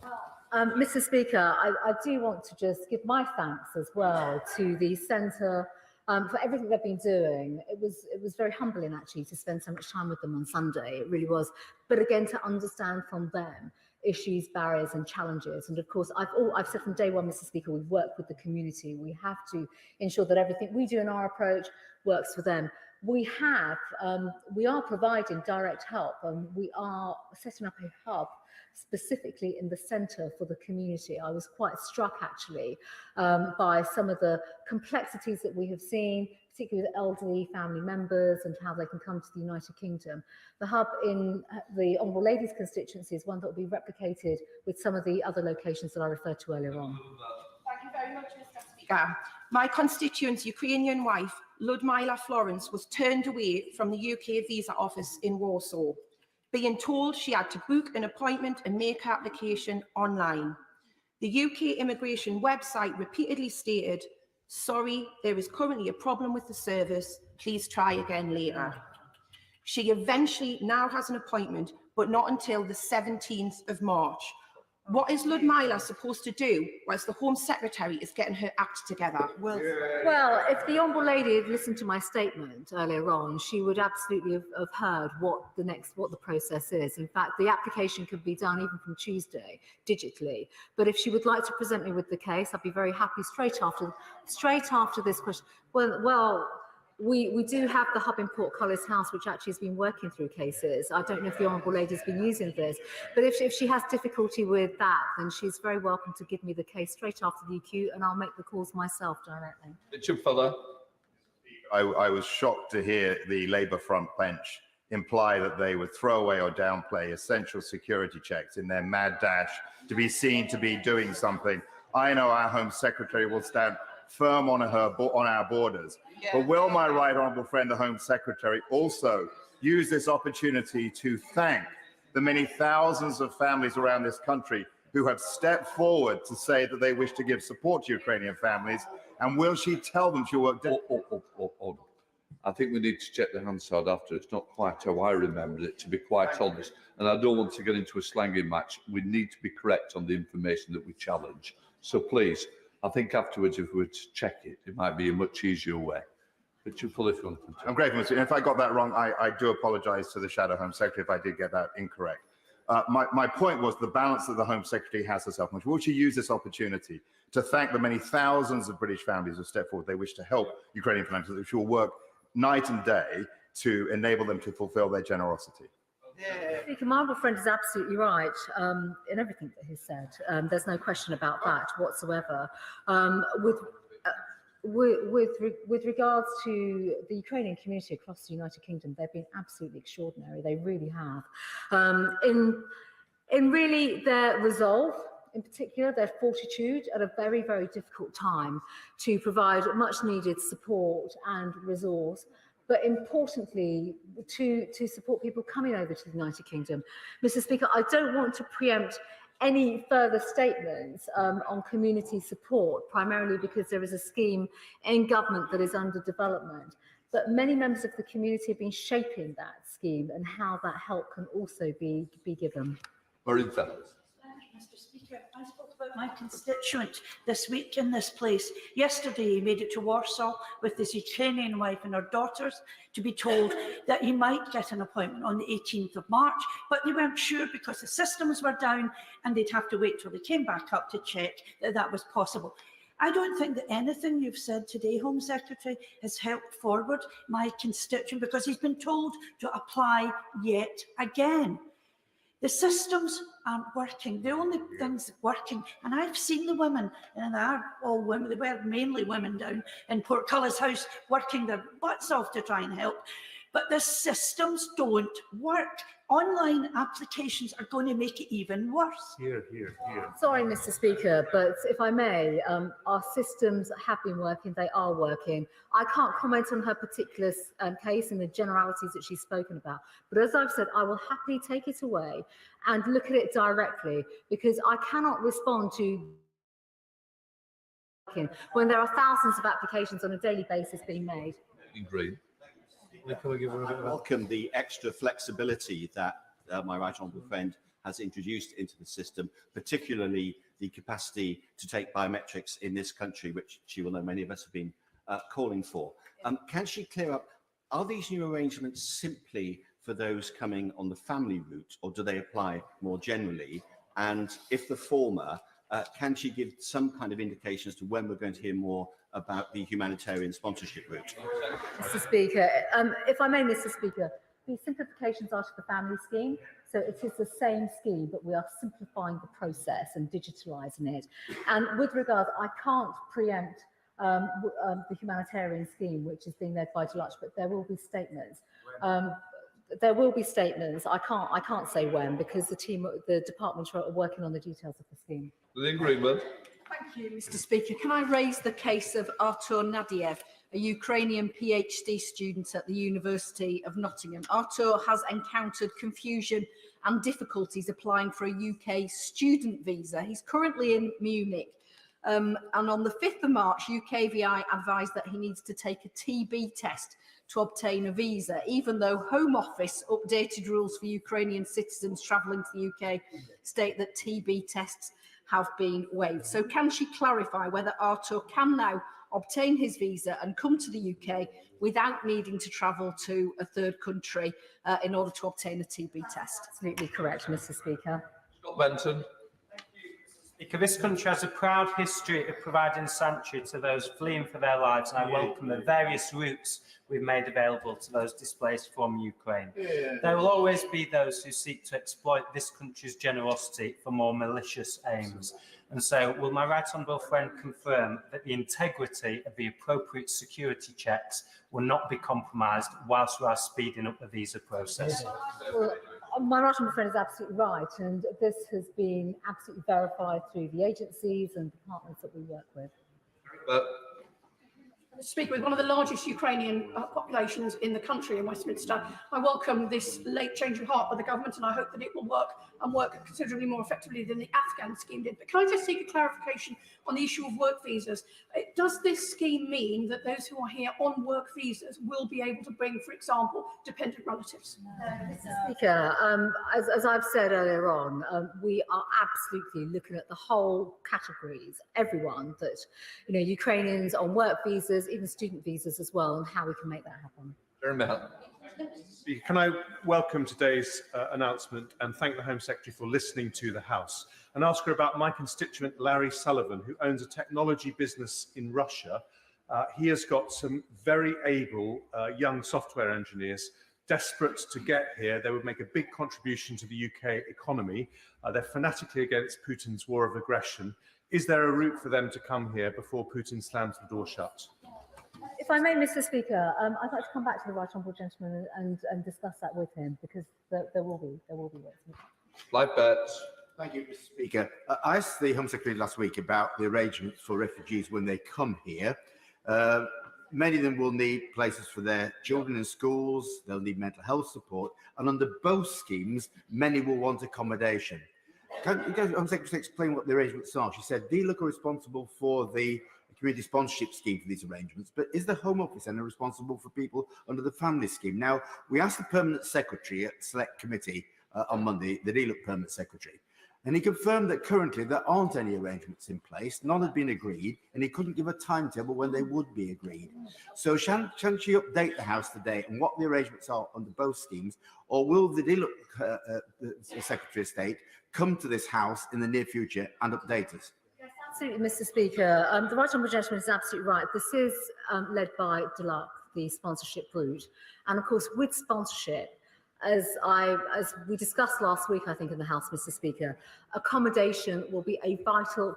Mr. Speaker, I do want to just give my thanks as well to the Centre for everything they've been doing. It was very humbling actually to spend so much time with them on Sunday. It really was. But again, to understand from them issues, barriers and challenges. And of course, I've said from day one, Mr. Speaker, we work with the community. We have to ensure that everything we do in our approach works for them. We are providing direct help, and we are setting up a hub specifically in the centre for the community. I was quite struck actually by some of the complexities that we have seen, particularly with elderly family members and how they can come to the United Kingdom. The hub in the Honourable Lady's constituency is one that will be replicated with some of the other locations that I referred to earlier on. Thank you very much, Mr. Speaker. My constituent's Ukrainian wife, Ludmila Florence, was turned away from the UK visa office in Warsaw, being told she had to book an appointment and make her application online. The UK immigration website repeatedly stated, "Sorry, there is currently a problem with the service. Please try again later." She eventually now has an appointment, but not until the 17th of March. What is Ludmila supposed to do whilst the Home Secretary is getting her act together? Well, if the Honourable Lady had listened to my statement earlier on, she would absolutely have heard what the process is. In fact, the application could be done even from Tuesday digitally. But if she would like to present me with the case, I'd be very happy straight after this question. Well, we do have the hub in Port Calais House, which actually has been working through cases. I don't know if the Honourable Lady has been using this, but if she has difficulty with that, then she's very welcome to give me the case straight after the EQ, and I'll make the calls myself directly. Richard Fuller. I was shocked to hear the Labour front bench imply that they would throw away or downplay essential security checks in their mad dash to be seen to be doing something. I know our Home Secretary will stand firm on our borders. But will my right honourable friend, the Home Secretary, also use this opportunity to thank the many thousands of families around this country who have stepped forward to say that they wish to give support to Ukrainian families? And will she tell them she'll work? I think we need to check the Hansard after. It's not quite how I remembered it, to be quite honest. And I don't want to get into a slanging match. We need to be correct on the information that we challenge. So please, I think afterwards, if we were to check it, it might be a much easier way. Richard Fuller, if you want to. I'm grateful. If I got that wrong, I do apologise to the Shadow Home Secretary if I did get that incorrect. My point was the balance that the Home Secretary has herself. Will she use this opportunity to thank the many thousands of British families who step forward? They wish to help Ukrainian families, that she will work night and day to enable them to fulfill their generosity. Speaker, my honourable friend is absolutely right in everything that he said. There's no question about that whatsoever. With regards to the Ukrainian community across the United Kingdom, they've been absolutely extraordinary. They really have. In really their resolve, in particular, their fortitude at a very, very difficult time to provide much needed support and resource, but importantly, to support people coming over to the United Kingdom. Mr. Speaker, I don't want to preempt any further statements on community support, primarily because there is a scheme in government that is under development. But many members of the community have been shaping that scheme and how that help can also be given. Marita. Mr. Speaker, I spoke about my constituent this week in this place. Yesterday, he made it to Warsaw with his Ukrainian wife and her daughters to be told that he might get an appointment on the 18th of March, but they weren't sure because the systems were down and they'd have to wait till they came back up to check that that was possible. I don't think that anything you've said today, Home Secretary, has helped forward my constituent because he's been told to apply yet again. The systems aren't working. The only things working, and I've seen the women, and they're all women, they were mainly women down in Portcullis House working their butts off to try and help, but the systems don't work. Online applications are going to make it even worse. Here. Sorry, Mr. Speaker, but if I may, our systems have been working, they are working. I can't comment on her particular case and the generalities that she's spoken about, but as I've said, I will happily take it away and look at it directly, because I cannot respond to when there are thousands of applications on a daily basis being made. Green. I welcome the extra flexibility that my right honourable friend has introduced into the system, particularly the capacity to take biometrics in this country, which she will know many of us have been calling for. Can she clear up, are these new arrangements simply for those coming on the family route, or do they apply more generally? And if the former, can she give some kind of indication as to when we're going to hear more about the humanitarian sponsorship route? Mr. Speaker, if I may, Mr. Speaker, the simplifications are to the family scheme, so it is the same scheme, but we are simplifying the process and digitalising it. And with regard, I can't preempt the humanitarian scheme, which is being led by Deluxe, but there will be statements. There will be statements. I can't say when, because the department are working on the details of the scheme. The agreement. Thank you, Mr. Speaker. Can I raise the case of Artur Nadiev, a Ukrainian PhD student at the University of Nottingham? Artur has encountered confusion and difficulties applying for a UK student visa. He's currently in Munich. And on the 5th of March, UKVI advised that he needs to take a TB test to obtain a visa, even though Home Office updated rules for Ukrainian citizens travelling to the UK state that TB tests have been waived. So can she clarify whether Artur can now obtain his visa and come to the UK without needing to travel to a third country in order to obtain a TB test? Absolutely correct, Mr. Speaker. Scott Benton. Speaker, this country has a proud history of providing sanctuary to those fleeing for their lives, and I welcome the various routes we've made available to those displaced from Ukraine. There will always be those who seek to exploit this country's generosity for more malicious aims. And so, will my right honourable friend confirm that the integrity of the appropriate security checks will not be compromised whilst we are speeding up the visa process? Well, my right honourable friend is absolutely right, and this has been absolutely verified through the agencies and departments that we work with. Speaker, with one of the largest Ukrainian populations in the country in Westminster, I welcome this late change of heart by the government, and I hope that it will work and work considerably more effectively than the Afghan scheme did. But can I just seek a clarification on the issue of work visas? Does this scheme mean that those who are here on work visas will be able to bring, for example, dependent relatives? Mr. Speaker, as I've said earlier on, we are absolutely looking at the whole categories, everyone that, Ukrainians on work visas, even student visas as well, and how we can make that happen. Jeremy Hunt. Can I welcome today's announcement and thank the Home Secretary for listening to the House, and ask her about my constituent Larry Sullivan, who owns a technology business in Russia. He has got some very able young software engineers desperate to get here. They would make a big contribution to the UK economy. They're fanatically against Putin's war of aggression. Is there a route for them to come here before Putin slams the door shut? If I may, Mr. Speaker, I'd like to come back to the right honourable gentleman and discuss that with him, because there will be ways. Live bets. Thank you, Mr. Speaker. I asked the Home Secretary last week about the arrangements for refugees when they come here. Many of them will need places for their children in schools, they'll need mental health support, and under both schemes, many will want accommodation. Can the Home Secretary explain what the arrangements are? She said DLUC are responsible for the community sponsorship scheme for these arrangements, but is the Home Office then responsible for people under the family scheme? Now, we asked the Permanent Secretary at Select Committee on Monday, the DLUC Permanent Secretary, and he confirmed that currently there aren't any arrangements in place, none had been agreed, and he couldn't give a timetable when they would be agreed. So shan't she update the House today on what the arrangements are under both schemes, or will the DLUC Secretary of State come to this House in the near future and update us? Yes, absolutely, Mr. Speaker. The right honourable gentleman is absolutely right. This is led by DLUC, the sponsorship route, and of course with sponsorship, as we discussed last week, I think, in the House, Mr. Speaker, accommodation will be a vital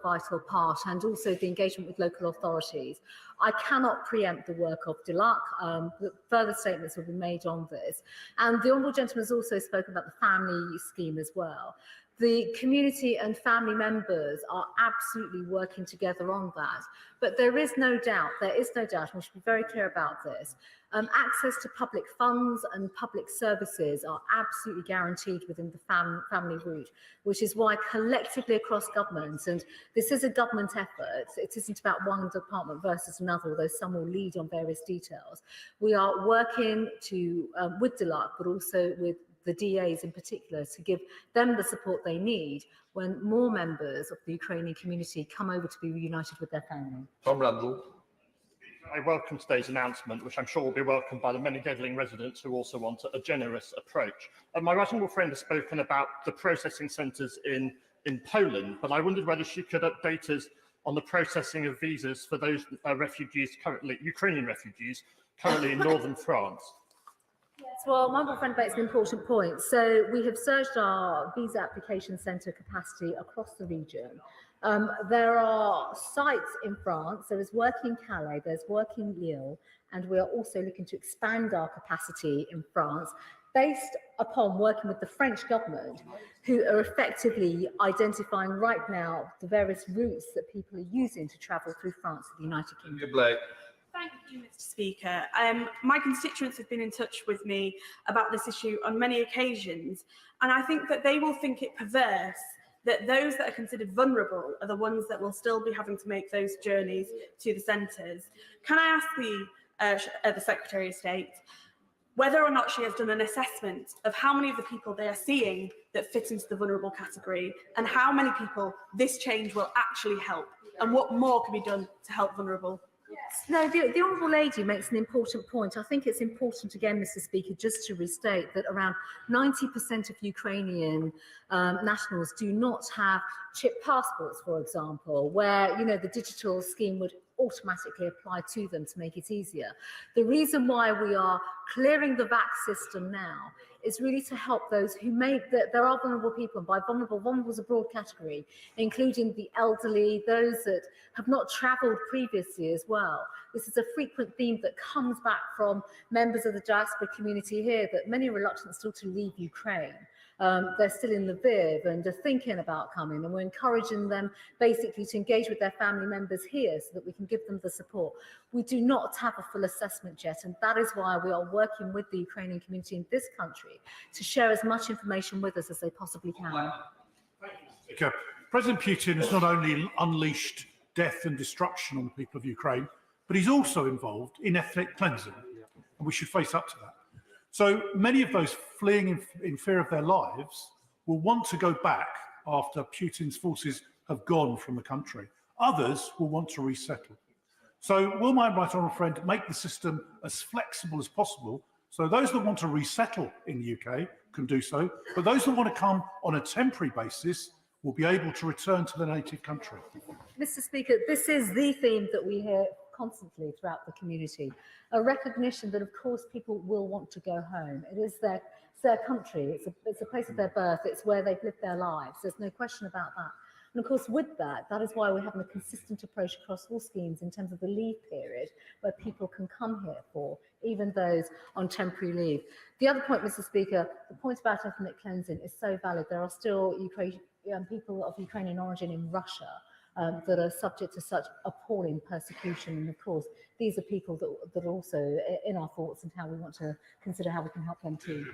part, and also the engagement with local authorities. I cannot preempt the work of DLUC. Further statements will be made on this. And the honourable gentleman has also spoken about the family scheme as well. The community and family members are absolutely working together on that. But there is no doubt, and we should be very clear about this, access to public funds and public services are absolutely guaranteed within the family route, which is why collectively across government, and this is a government effort, it isn't about one department versus another, although some will lead on various details. We are working with DLUC, but also with the DAs in particular, to give them the support they need when more members of the Ukrainian community come over to be reunited with their family. Tom Randall. I welcome today's announcement, which I'm sure will be welcomed by the many Gedling residents who also want a generous approach. My right honourable friend has spoken about the processing centres in Poland, but I wondered whether she could update us on the processing of visas for those Ukrainian refugees currently in northern France. Yes, well, my friend makes an important point. So we have surged our visa application centre capacity across the region. There are sites in France, there is work in Calais, there's work in Lille, and we are also looking to expand our capacity in France based upon working with the French government, who are effectively identifying right now the various routes that people are using to travel through France to the United Kingdom. Thank you, Mr. Speaker. My constituents have been in touch with me about this issue on many occasions, and I think that they will think it perverse that those that are considered vulnerable are the ones that will still be having to make those journeys to the centres. Can I ask the Secretary of State whether or not she has done an assessment of how many of the people they are seeing that fit into the vulnerable category, and how many people this change will actually help, and what more can be done to help vulnerable? Yes. No, the Honourable Lady makes an important point. I think it's important, again, Mr. Speaker, just to restate that around 90% of Ukrainian nationals do not have chip passports, for example, where, the digital scheme would automatically apply to them to make it easier. The reason why we are clearing the VAC system now is really to help those who there are vulnerable people, and by vulnerable is a broad category, including the elderly, those that have not travelled previously as well. This is a frequent theme that comes back from members of the diaspora community here, that many are reluctant still to leave Ukraine. They're still in Lviv and are thinking about coming, and we're encouraging them basically to engage with their family members here so that we can give them the support. We do not have a full assessment yet, and that is why we are working with the Ukrainian community in this country to share as much information with us as they possibly can. Speaker, President Putin has not only unleashed death and destruction on the people of Ukraine, but he's also involved in ethnic cleansing, and we should face up to that. So many of those fleeing in fear of their lives will want to go back after Putin's forces have gone from the country. Others will want to resettle. So will my right honourable friend make the system as flexible as possible So those that want to resettle in the UK can do so, but those that want to come on a temporary basis will be able to return to the native country. Mr. Speaker, this is the theme that we hear constantly throughout the community, a recognition that, of course, people will want to go home. It is their country, it's a place of their birth, it's where they've lived their lives. There's no question about that. And of course, with that is why we're having a consistent approach across all schemes in terms of the leave period where people can come here for, even those on temporary leave. The other point, Mr. Speaker, the point about ethnic cleansing is so valid. There are still people of Ukrainian origin in Russia that are subject to such appalling persecution. And of course, these are people that are also in our thoughts and how we want to consider how we can help them too.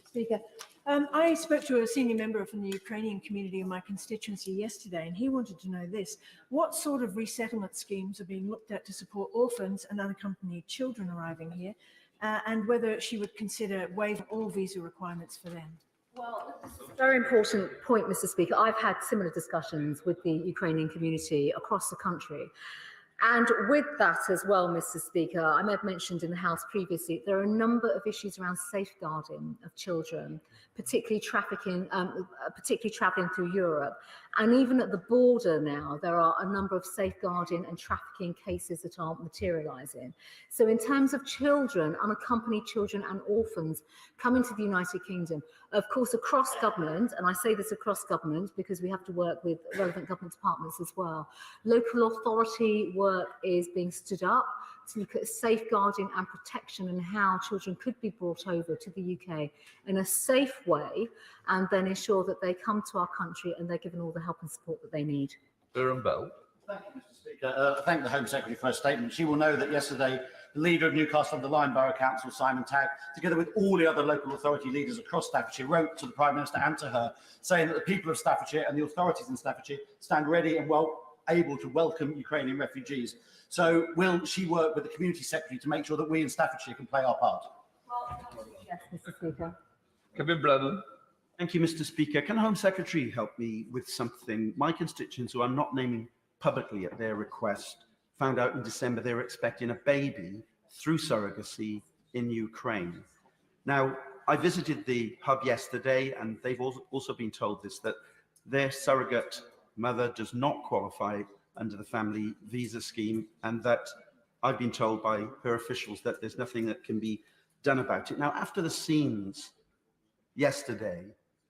Speaker, I spoke to a senior member from the Ukrainian community in my constituency yesterday, and he wanted to know this. What sort of resettlement schemes are being looked at to support orphans and unaccompanied children arriving here, and whether she would consider waiving all visa requirements for them? Well, very important point, Mr. Speaker. I've had similar discussions with the Ukrainian community across the country. And with that as well, Mr. Speaker, I may have mentioned in the House previously, there are a number of issues around safeguarding of children, particularly traveling through Europe. And even at the border now, there are a number of safeguarding and trafficking cases that aren't materialising. So in terms of children, unaccompanied children and orphans coming to the United Kingdom, of course, across government, and I say this across government because we have to work with relevant government departments as well, local authority work is being stood up to look at safeguarding and protection and how children could be brought over to the UK in a safe way and then ensure that they come to our country and they're given all the help and support that they need. Durham Bell. Thank you, Mr. Speaker. I thank the Home Secretary for her statement. She will know that yesterday the leader of Newcastle-under-Lyme Borough Council, Simon Tagg, together with all the other local authority leaders across Staffordshire, wrote to the Prime Minister and to her, saying that the people of Staffordshire and the authorities in Staffordshire stand ready and able to welcome Ukrainian refugees. So will she work with the Community Secretary to make sure that we in Staffordshire can play our part? Yes, Mr. Speaker. Kevin Brennan. Thank you, Mr. Speaker. Can the Home Secretary help me with something? My constituents, who I'm not naming publicly at their request, found out in December they were expecting a baby through surrogacy in Ukraine. Now, I visited the hub yesterday, and they've also been told this, that their surrogate mother does not qualify under the family visa scheme, and that I've been told by her officials that there's nothing that can be done about it. Now, after the scenes yesterday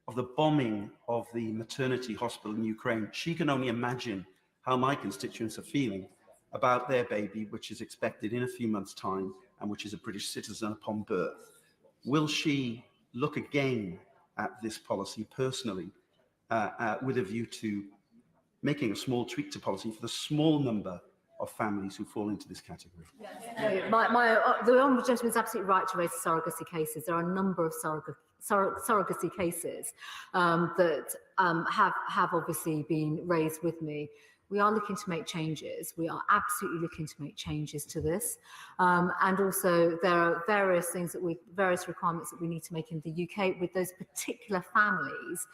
of the bombing of the maternity hospital in Ukraine, she can only imagine how my constituents are feeling about their baby, which is expected in a few months' time and which is a British citizen upon birth. Will she look again at this policy personally with a view to making a small tweak to policy for the small number of families who fall into this category? The Honourable Gentleman is absolutely right to raise surrogacy cases. There are a number of surrogacy cases that have obviously been raised with me. We are looking to make changes. We are absolutely looking to make changes to this. And also there are various requirements that we need to make in the UK with those particular families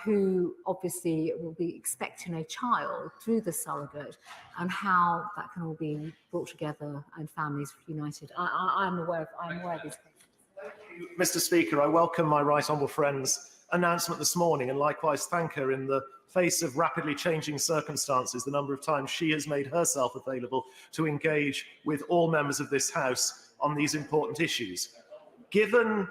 who obviously will be expecting a child through the surrogate and how that can all be brought together and families united. I am aware of these cases. Mr. Speaker, I welcome my right honourable friend's announcement this morning and likewise thank her in the face of rapidly changing circumstances, the number of times she has made herself available to engage with all members of this House on these important issues. Given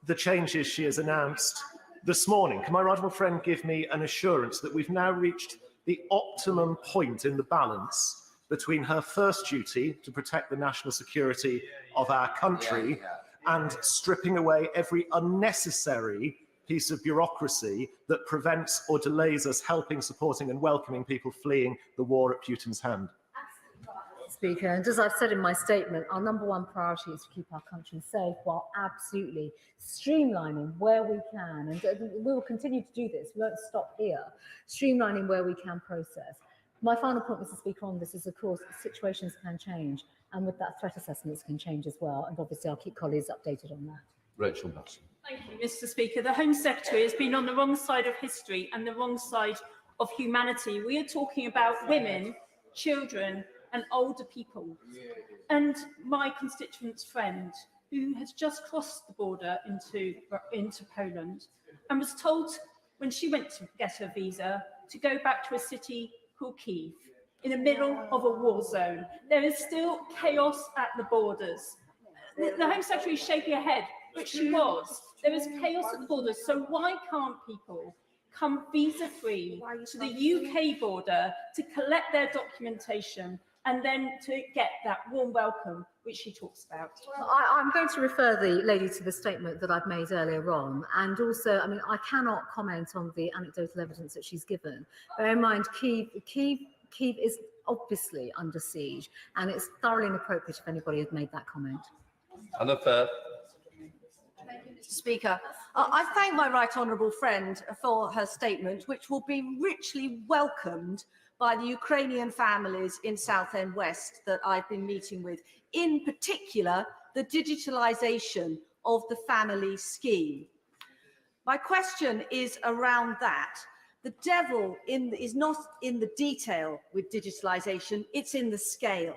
the changes she has announced this morning, can my right honourable friend give me an assurance that we've now reached the optimum point in the balance between her first duty to protect the national security of our country and stripping away every unnecessary piece of bureaucracy that prevents or delays us helping, supporting and welcoming people fleeing the war at Putin's hand? Speaker, and as I've said in my statement, our number one priority is to keep our country safe while absolutely streamlining where we can, and we will continue to do this, we won't stop here, streamlining where we can process. My final point, Mr. Speaker, on this is, of course, situations can change, and with that, threat assessments can change as well, and obviously I'll keep colleagues updated on that. Rachel Mason. Thank you, Mr. Speaker. The Home Secretary has been on the wrong side of history and the wrong side of humanity. We are talking about women, children and older people. And my constituent's friend who has just crossed the border into Poland and was told when she went to get her visa to go back to a city called Kyiv in the middle of a war zone. There is still chaos at the borders. The Home Secretary is shaking her head, but she was. There is chaos at the borders. So why can't people come visa-free to the UK border to collect their documentation and then to get that warm welcome which she talks about? Well, I'm going to refer the lady to the statement that I've made earlier on. And also, I mean, I cannot comment on the anecdotal evidence that she's given. Bear in mind, Kyiv is obviously under siege, and it's thoroughly inappropriate if anybody had made that comment. Anna Fair. Thank you, Mr. Speaker. I thank my right honourable friend for her statement, which will be richly welcomed by the Ukrainian families in Southend West that I've been meeting with, in particular, the digitalisation of the family scheme. My question is around that. The devil is not in the detail with digitalisation, it's in the scale.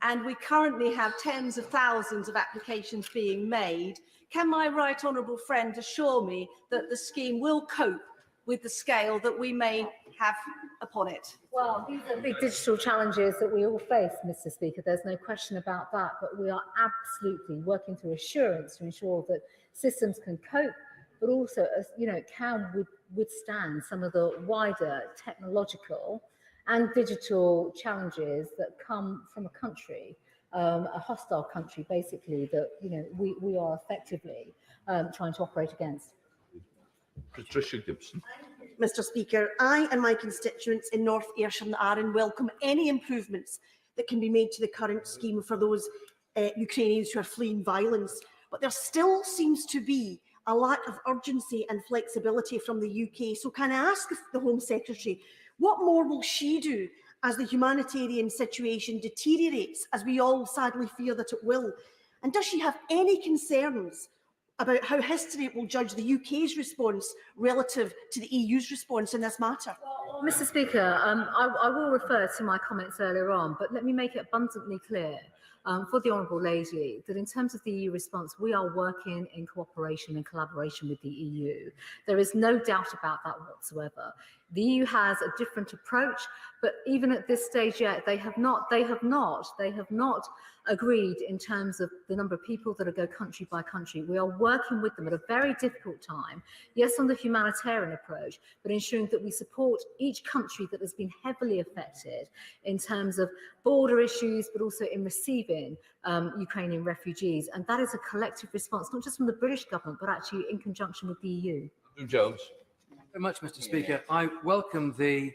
And we currently have tens of thousands of applications being made. Can my right honourable friend assure me that the scheme will cope with the scale that we may have upon it? Well, these are big digital challenges that we all face, Mr. Speaker. There's no question about that. But we are absolutely working through assurance to ensure that systems can cope, but also, can withstand some of the wider technological and digital challenges that come from a country, a hostile country, basically, that we are effectively trying to operate against. Patricia Gibson. Mr. Speaker, I and my constituents in North Ayrshire and Arran welcome any improvements that can be made to the current scheme for those Ukrainians who are fleeing violence. But there still seems to be a lack of urgency and flexibility from the UK. So can I ask the Home Secretary, what more will she do as the humanitarian situation deteriorates, as we all sadly fear that it will? And does she have any concerns about how history will judge the UK's response relative to the EU's response in this matter? Well, Mr. Speaker, I will refer to my comments earlier on, but let me make it abundantly clear for the Honourable Lady that in terms of the EU response, we are working in cooperation and collaboration with the EU. There is no doubt about that whatsoever. The EU has a different approach, but even at this stage yet, they have not agreed in terms of the number of people that go country by country. We are working with them at a very difficult time, yes, on the humanitarian approach, but ensuring that we support each country that has been heavily affected in terms of border issues, but also in receiving Ukrainian refugees. And that is a collective response, not just from the British government, but actually in conjunction with the EU. Andrew Jones. Very much, Mr. Speaker. I welcome the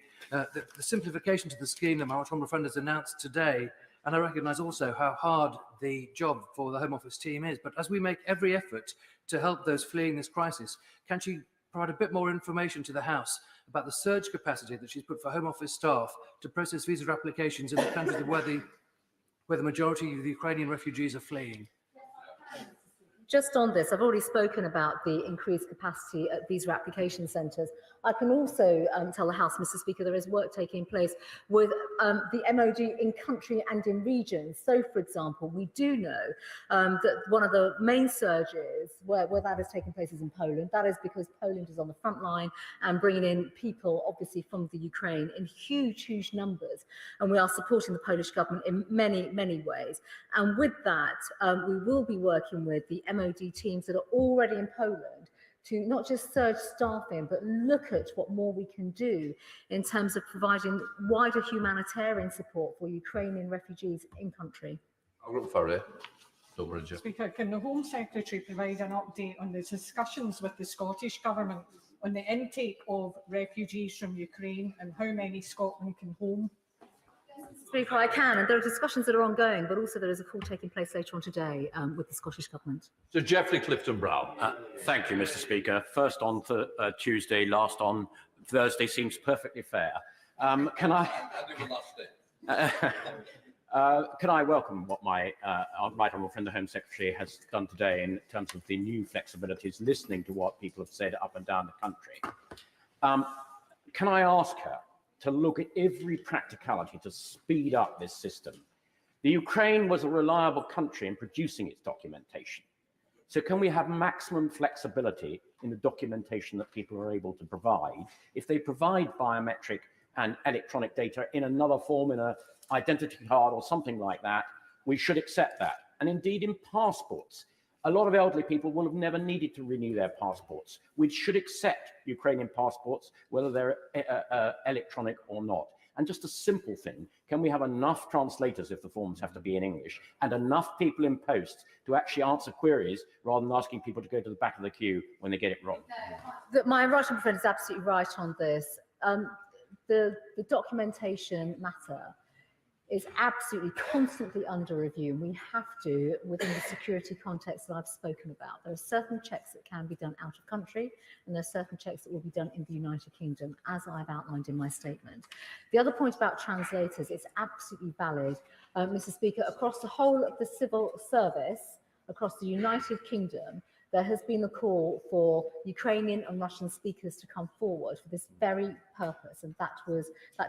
simplification to the scheme that my honourable friend has announced today, and I recognise also how hard the job for the Home Office team is. But as we make every effort to help those fleeing this crisis, can she provide a bit more information to the House about the surge capacity that she's put for Home Office staff to process visa applications in the countries where the majority of the Ukrainian refugees are fleeing? Just on this, I've already spoken about the increased capacity at visa application centres. I can also tell the House, Mr. Speaker, there is work taking place with the MOD in country and in regions. So, for example, we do know that one of the main surges where that is taking place is in Poland. That is because Poland is on the front line and bringing in people, obviously, from the Ukraine in huge, huge numbers. And we are supporting the Polish government in many, many ways. And with that, we will be working with the MOD teams that are already in Poland to not just surge staffing, but look at what more we can do in terms of providing wider humanitarian support for Ukrainian refugees in country. Speaker, can the Home Secretary provide an update on the discussions with the Scottish Government on the intake of refugees from Ukraine and how many Scotland can home? Speaker, I can, and there are discussions that are ongoing, but also there is a call taking place later on today with the Scottish Government. So Geoffrey Clifton-Brown. Thank you, Mr. Speaker. First on Tuesday, last on Thursday seems perfectly fair. Can I welcome what my right honourable friend, the Home Secretary, has done today in terms of the new flexibilities, listening to what people have said up and down the country. Can I ask her to look at every practicality to speed up this system? The Ukraine was a reliable country in producing its documentation. So can we have maximum flexibility in the documentation that people are able to provide? If they provide biometric and electronic data in another form, in an identity card or something like that, we should accept that. And indeed in passports, a lot of elderly people will have never needed to renew their passports. We should accept Ukrainian passports, whether they're electronic or not. And just a simple thing, can we have enough translators if the forms have to be in English, and enough people in post to actually answer queries rather than asking people to go to the back of the queue when they get it wrong? My right honourable friend is absolutely right on this. The documentation matter is absolutely constantly under review, and we have to, within the security context that I've spoken about. There are certain checks that can be done out of country, and there are certain checks that will be done in the United Kingdom, as I've outlined in my statement. The other point about translators is absolutely valid, Mr. Speaker. Across the whole of the civil service, across the United Kingdom, there has been a call for Ukrainian and Russian speakers to come forward for this very purpose, and that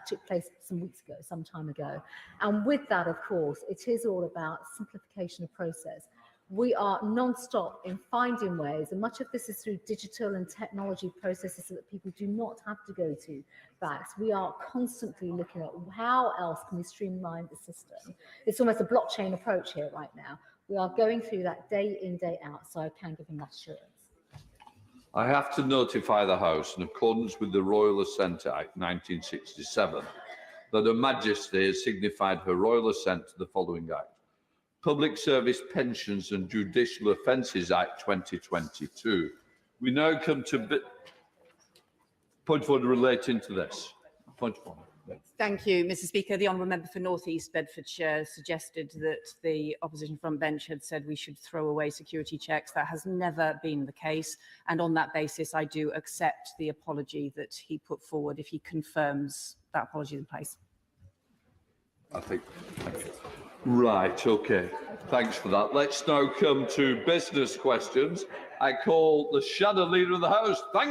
took place some weeks ago, some time ago. And with that, of course, it is all about simplification of process. We are non-stop in finding ways, and much of this is through digital and technology processes so that people do not have to go to fax. We are constantly looking at how else can we streamline the system. It's almost a blockchain approach here right now. We are going through that day in, day out, so I can give him that assurance. I have to notify the House, in accordance with the Royal Assent Act 1967, that Her Majesty has signified her royal assent to the following Act: Public Service Pensions and Judicial Offences Act 2022. We now come to point of order relating to this. Point of order. Thank you, Mr. Speaker. The honourable member for North East Bedfordshire suggested that the opposition front bench had said we should throw away security checks. That has never been the case. And on that basis, I do accept the apology that he put forward if he confirms that apology is in place. I think. Right, okay. Thanks for that. Let's now come to business questions. I call the shadow leader of the House. Thank